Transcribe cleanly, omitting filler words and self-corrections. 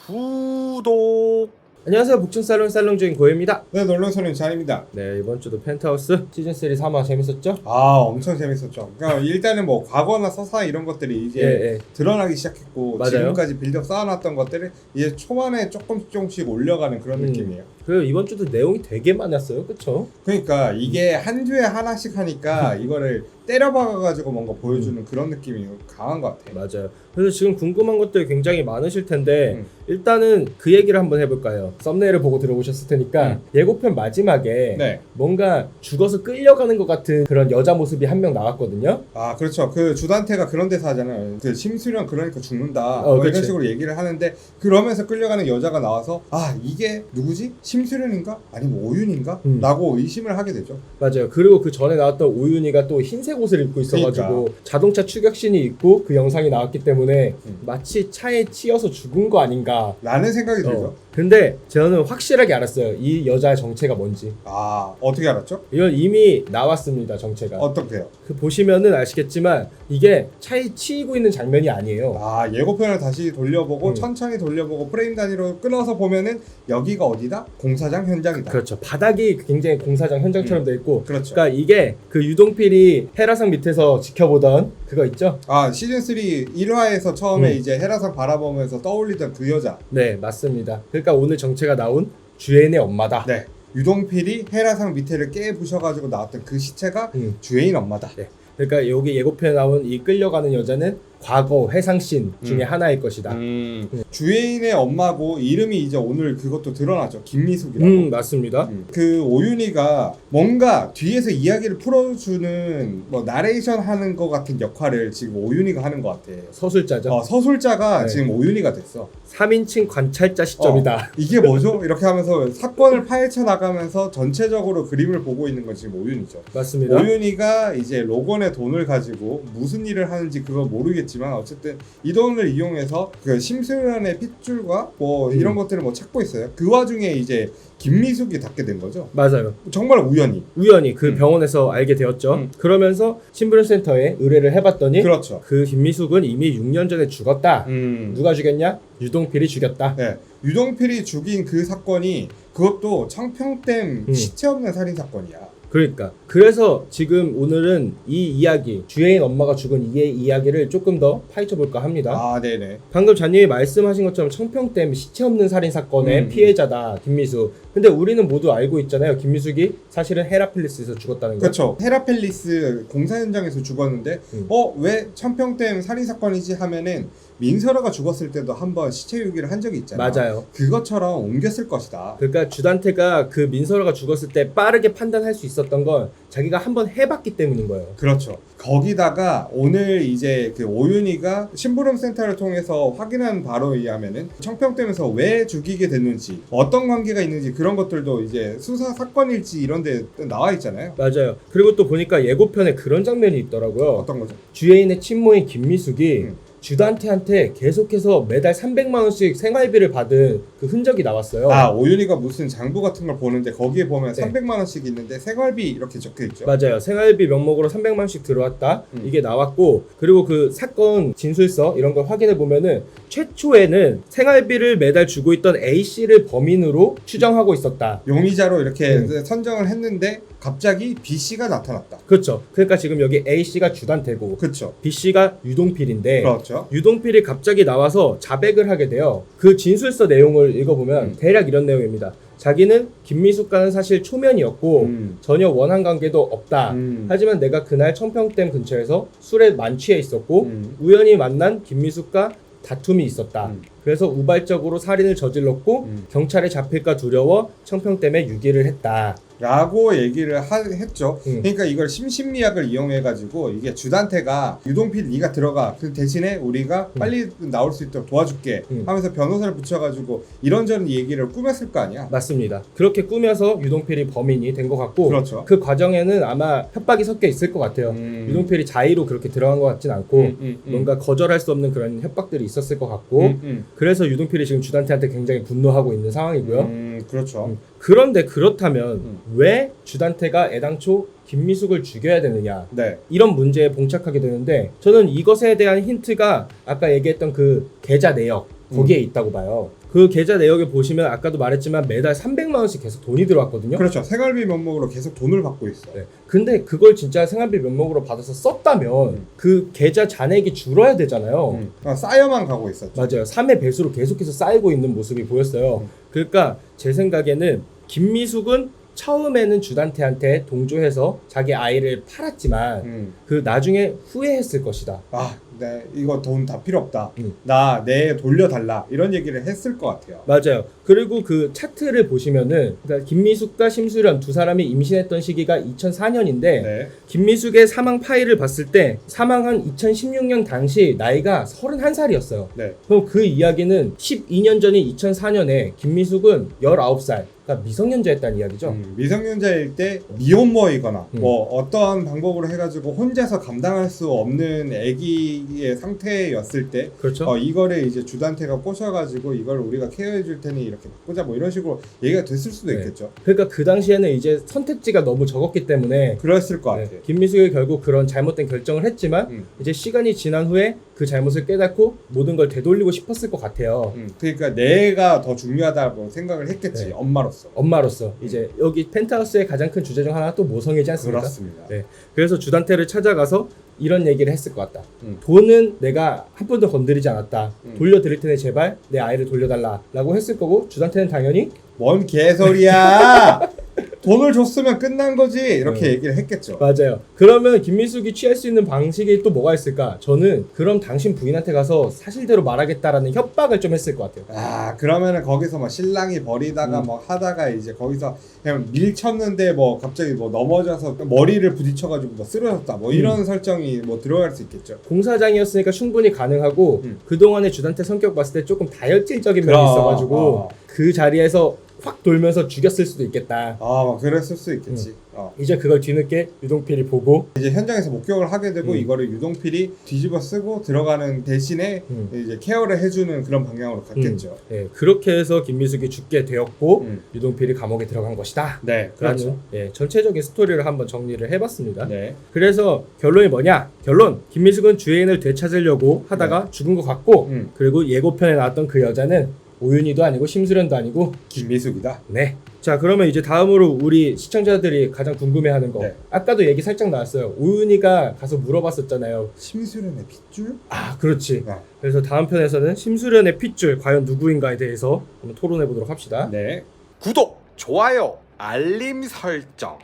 구독. 안녕하세요. 북촌살롱 살롱주인 고혜입니다. 네, 놀러서는 잔입니다. 네, 이번 주도 펜트하우스 시즌3 3화 재밌었죠? 엄청 재밌었죠. 그러니까 일단은 뭐 과거나 서사 이런 것들이 이제 드러나기 시작했고, 맞아요. 지금까지 빌드업 쌓아놨던 것들을 이제 초반에 조금씩 올려가는 그런 느낌이에요. 그리고 이번 주도 내용이 되게 많았어요. 그쵸? 그러니까 이게 한 주에 하나씩 하니까 이거를 때려박아가지고 뭔가 보여주는 그런 느낌이 강한 것 같아요. 맞아요. 그래서 지금 궁금한 것들 굉장히 많으실 텐데 일단은 그 얘기를 한번 해볼까요? 썸네일을 보고 들어보셨을 테니까 예고편 마지막에 네. 뭔가 죽어서 끌려가는 것 같은 그런 여자 모습이 한 명 나왔거든요. 아, 그렇죠. 그 주단태가 그런 데서 하잖아요. 그 심수련 그러니까 죽는다. 뭐 이런 식으로 얘기를 하는데, 그러면서 끌려가는 여자가 나와서 이게 누구지? 심수련인가? 아니면 오윤인가? 라고 의심을 하게 되죠. 맞아요. 그리고 그 전에 나왔던 오윤이가 또 흰색 옷을 입고 있어가지고 그러니까. 자동차 추격신이 있고 그 영상이 나왔기 때문에 마치 차에 치여서 죽은 거 아닌가 라는 생각이 들죠. 근데 저는 확실하게 알았어요. 이 여자의 정체가 뭔지. 어떻게 알았죠? 이건 이미 나왔습니다. 정체가. 어떻게요? 그 보시면은 아시겠지만 이게 차에 치이고 있는 장면이 아니에요. 예고편을 다시 돌려보고 천천히 돌려보고 프레임 단위로 끊어서 보면은 여기가 어디다? 공사장 현장이다. 그렇죠. 바닥이 굉장히 공사장 현장처럼 돼 있고. 그렇죠. 그러니까 이게 그 유동필이 헤라상 밑에서 지켜보던 그거 있죠? 시즌3 1화에서 처음에 이제 헤라상 바라보면서 떠올리던 그 여자. 네, 맞습니다. 그러니까 오늘 정체가 나온 주엔의 엄마다. 네. 유동필이 헤라상 밑에를 깨부셔가지고 나왔던 그 시체가 주애인 엄마다. 네. 그러니까 여기 예고편에 나온 이 끌려가는 여자는 과거 회상씬 중에 하나일 것이다. 주애인의 엄마고 이름이 이제 오늘 그것도 드러나죠. 김미숙이라고. 맞습니다. 그 오윤희가 뭔가 뒤에서 이야기를 풀어주는 뭐 나레이션 하는 것 같은 역할을 지금 오윤희가 하는 것 같아. 서술자죠. 서술자가 네. 지금 오윤희가 됐어. 3인칭 관찰자 시점이다. 이게 뭐죠? 이렇게 하면서 사건을 파헤쳐 나가면서 전체적으로 그림을 보고 있는 건 지금 오윤희죠. 맞습니다. 오윤희가 이제 로건의 돈을 가지고 무슨 일을 하는지 그거 모르겠지만 어쨌든 이 돈을 이용해서 그 심수련의 핏줄과 뭐 이런 것들을 뭐 찾고 있어요. 그 와중에 이제 김미숙이 닿게 된 거죠. 맞아요. 정말 우연히 그 병원에서 알게 되었죠. 그러면서 신부름센터에 의뢰를 해봤더니 그렇죠. 그 김미숙은 이미 6년 전에 죽었다. 누가 죽였냐? 유동필이 죽였다. 네. 유동필이 죽인 그 사건이 그것도 청평댐 시체 없는 살인 사건이야. 그러니까 그래서 지금 오늘은 이 이야기 주애인 엄마가 죽은 이 이야기를 조금 더 파헤쳐 볼까 합니다. 네네. 방금 자님이 말씀하신 것처럼 청평댐 시체 없는 살인 사건의 피해자다 김미숙. 근데 우리는 모두 알고 있잖아요. 김미숙이 사실은 헤라필리스에서 죽었다는 거. 그렇죠. 헤라펠리스 공사 현장에서 죽었는데 왜 청평댐 살인 사건이지 하면은 민설아가 죽었을 때도 한번 시체 유기를 한 적이 있잖아요. 맞아요. 그것처럼 옮겼을 것이다. 그러니까 주단태가 그 민설아가 죽었을 때 빠르게 판단할 수 있었던 건 자기가 한번 해봤기 때문인 거예요. 그렇죠. 거기다가 오늘 이제 그 오윤희가 심부름 센터를 통해서 확인한 바로 의하면은 청평댐에서 왜 죽이게 됐는지, 어떤 관계가 있는지 그런 것들도 이제 수사 사건일지 이런 데 나와 있잖아요. 맞아요. 그리고 또 보니까 예고편에 그런 장면이 있더라고요. 어떤 거죠? 주애인의 친모인 김미숙이 주단태한테 계속해서 매달 300만 원씩 생활비를 받은 그 흔적이 나왔어요. 오윤희가 무슨 장부 같은 걸 보는데 거기에 보면 300만 원씩 있는데 생활비 이렇게 적혀 있죠. 맞아요. 생활비 명목으로 300만 원씩 들어왔다. 이게 나왔고, 그리고 그 사건 진술서 이런 걸 확인해 보면은 최초에는 생활비를 매달 주고 있던 A씨를 범인으로 추정하고 있었다. 용의자로 이렇게 선정을 했는데 갑자기 B씨가 나타났다. 그렇죠. 그러니까 지금 여기 A씨가 주단태고 그렇죠. B씨가 유동필인데 그렇죠. 유동필이 갑자기 나와서 자백을 하게 돼요. 그 진술서 내용을 읽어보면 대략 이런 내용입니다. 자기는 김미숙과는 사실 초면이었고 전혀 원한 관계도 없다. 하지만 내가 그날 청평댐 근처에서 술에 만취해 있었고 우연히 만난 김미숙과 다툼이 있었다. 그래서 우발적으로 살인을 저질렀고 경찰에 잡힐까 두려워 청평댐에 유기를 했다. 라고 얘기를 했죠. 그러니까 이걸 심신미약을 이용해가지고 이게 주단태가 유동필 네가 들어가. 그 대신에 우리가 빨리 나올 수 있도록 도와줄게 하면서 변호사를 붙여가지고 이런저런 얘기를 꾸몄을 거 아니야. 맞습니다. 그렇게 꾸며서 유동필이 범인이 된 것 같고 그렇죠. 그 과정에는 아마 협박이 섞여 있을 것 같아요. 유동필이 자의로 그렇게 들어간 것 같진 않고 뭔가 거절할 수 없는 그런 협박들이 있었을 것 같고 그래서 유동필이 지금 주단태한테 굉장히 분노하고 있는 상황이고요. 그렇죠. 그런데 그렇다면 왜 주단태가 애당초 김미숙을 죽여야 되느냐, 네. 이런 문제에 봉착하게 되는데 저는 이것에 대한 힌트가 아까 얘기했던 그 계좌 내역 거기에 있다고 봐요. 그 계좌 내역에 보시면 아까도 말했지만 매달 300만 원씩 계속 돈이 들어왔거든요. 그렇죠. 생활비 명목으로 계속 돈을 받고 있어. 네. 근데 그걸 진짜 생활비 명목으로 받아서 썼다면 그 계좌 잔액이 줄어야 되잖아요. 쌓여만 가고 있었죠. 맞아요. 3의 배수로 계속해서 쌓이고 있는 모습이 보였어요. 그러니까 제 생각에는 김미숙은 처음에는 주단태한테 동조해서 자기 아이를 팔았지만 그 나중에 후회했을 것이다. 아, 네, 이거 돈 다 필요 없다. 나 내 돌려달라. 이런 얘기를 했을 것 같아요. 맞아요. 그리고 그 차트를 보시면은 그러니까 김미숙과 심수련 두 사람이 임신했던 시기가 2004년인데 네. 김미숙의 사망 파일을 봤을 때 사망한 2016년 당시 나이가 31살이었어요. 네. 그럼 그 이야기는 12년 전인 2004년에 김미숙은 19살, 그러니까 미성년자였다는 이야기죠. 미성년자일 때 미혼모이거나 뭐 어떤 방법으로 해가지고 혼자서 감당할 수 없는 아기의 상태였을 때 그렇죠. 이거를 이제 주단태가 꼬셔가지고 이걸 우리가 케어해줄 테니 이렇게 바꾸자 뭐 이런 식으로 얘기가 됐을 수도 네. 있겠죠. 그러니까 그 당시에는 이제 선택지가 너무 적었기 때문에 그랬을 것 같아요. 김미숙이 결국 그런 잘못된 결정을 했지만 이제 시간이 지난 후에 그 잘못을 깨닫고 모든 걸 되돌리고 싶었을 것 같아요. 그러니까 내가 더 중요하다고 생각을 했겠지. 네. 엄마로서. 이제 여기 펜트하우스의 가장 큰 주제 중 하나가 또 모성이지 않습니까? 그렇습니다. 네. 그래서 주단태를 찾아가서 이런 얘기를 했을 것 같다. 돈은 내가 한 번도 건드리지 않았다. 돌려드릴 테니 제발 내 아이를 돌려달라라고 했을 거고 주단태는 당연히 뭔 개소리야. 돈을 줬으면 끝난 거지. 이렇게 얘기를 했겠죠. 맞아요. 그러면 김미숙이 취할 수 있는 방식이 또 뭐가 있을까? 저는 그럼 당신 부인한테 가서 사실대로 말하겠다라는 협박을 좀 했을 것 같아요. 아, 그러면은 거기서 막 신랑이 버리다가 뭐 하다가 이제 거기서 그냥 밀쳤는데 뭐 갑자기 뭐 넘어져서 머리를 부딪혀가지고 뭐 쓰러졌다 뭐 이런 설정이 뭐 들어갈 수 있겠죠. 공사장이었으니까 충분히 가능하고 그동안의 주단태 성격 봤을 때 조금 다혈질적인 면이 있어가지고 그 자리에서 확 돌면서 죽였을 수도 있겠다. 막 그랬을 수 있겠지. 이제 그걸 뒤늦게 유동필이 보고 이제 현장에서 목격을 하게 되고 이거를 유동필이 뒤집어 쓰고 들어가는 대신에 이제 케어를 해주는 그런 방향으로 갔겠죠. 네, 그렇게 해서 김미숙이 죽게 되었고 유동필이 감옥에 들어간 것이다. 네, 그렇죠. 전체적인 스토리를 한번 정리를 해봤습니다. 네. 그래서 결론이 뭐냐? 결론! 김미숙은 주애인을 되찾으려고 하다가 죽은 것 같고 그리고 예고편에 나왔던 그 여자는 오윤희도 아니고 심수련도 아니고 김미숙이다. 네. 자, 그러면 이제 다음으로 우리 시청자들이 가장 궁금해하는 거. 아까도 얘기 살짝 나왔어요. 오윤희가 가서 물어봤었잖아요. 심수련의 핏줄? 아, 그렇지. 그래서 다음 편에서는 심수련의 핏줄 과연 누구인가에 대해서 한번 토론해 보도록 합시다. 네. 구독, 좋아요, 알림 설정.